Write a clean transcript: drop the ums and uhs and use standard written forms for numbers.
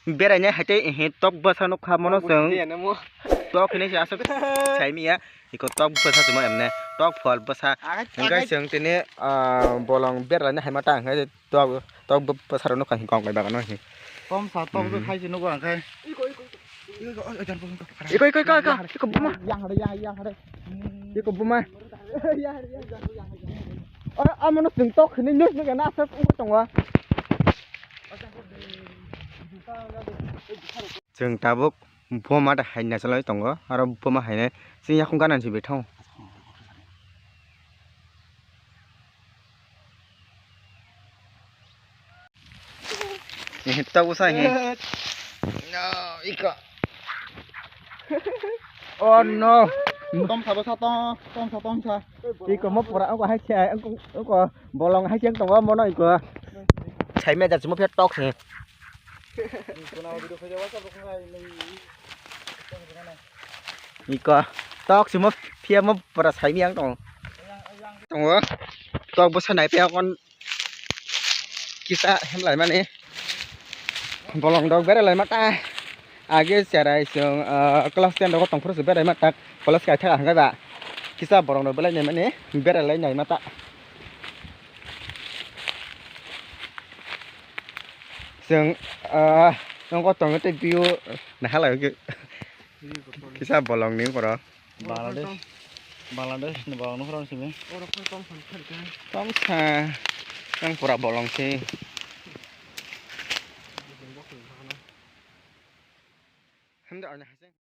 बेरायनो हाथे टक बसानो खामनो जों टक हिने आसो साइमिया इको टक बसा जुमा एमने टक फल बसा इंगा जों तिने बोलं बेरायनो हायमाता हाय टक बसानो खाहि गंग बाय बागानो हि कम सा टक जो खाइ जिनो गो आंखाय इको बुमा yang hade इको बुमा amano जों टक हिने न्यूज न गाना आसो दंवा जों दाबो बमा हायना चलाय दङ आरो बमा हायनाय जों याखौ गाननानैसो बेथाव हिता उसा हे इका oh no tom sa इको म पुरा को हाय छे को bolong हाय चें दङ म न इको छाइ मे जाजु म फे टक हे इको टक सिम फिया म पुरा छाइ मियां दङ टक बसा नाय पे kon kita hemlai mane bolong dog berai mata age serai sung kelas 10 dog tong furus berai mata kelas kai thak hangai ba kisa bolong dog belai mane berai nai mata sung nong ko tong te view na halai kisa bolong ning poro Bangladesh ni bolong no front sini tom sa nang pura bolong sih